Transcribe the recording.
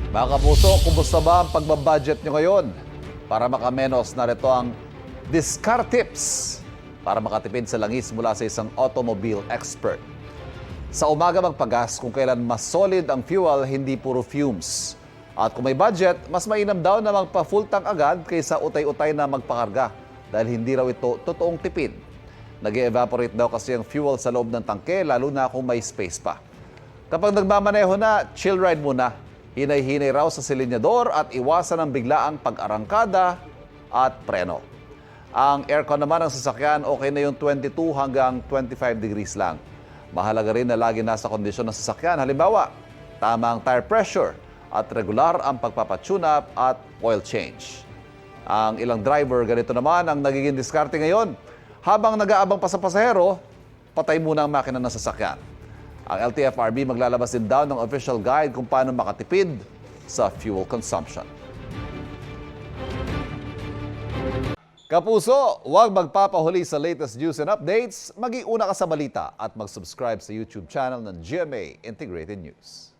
Mga kapuso, kumusta ba ang pagbabudget nyo ngayon? Para makamenos, narito ang Discard Tips para makatipid sa langis mula sa isang automobile expert. Sa umaga magpagas kung kailan mas solid ang fuel, hindi puro fumes. At kung may budget, mas mainam daw na magpa-full tank agad kaysa utay-utay na magpakarga dahil hindi raw ito totoong tipid. Nag-evaporate daw kasi ang fuel sa loob ng tangke, lalo na kung may space pa. Kapag nagmamaneho na, chill ride muna. Hinay-hinay raw sa silinyador at iwasan ang biglaang pag-arangkada at preno. Ang aircon naman ng sasakyan, okay na yung 22 hanggang 25 degrees lang. Mahalaga rin na lagi nasa kondisyon ng sasakyan. Halimbawa, tamang tire pressure at regular ang pagpapatune-up at oil change. Ang ilang driver, ganito naman ang nagiging diskarte ngayon. Habang nag-aabang pa sa pasahero, patay muna ang makina ng sasakyan. Ang LTFRB maglalabas din daw ng official guide kung paano makatipid sa fuel consumption. Kapuso, huwag magpapahuli sa latest news and updates. Mag-iuna ka sa balita at mag-subscribe sa YouTube channel ng GMA Integrated News.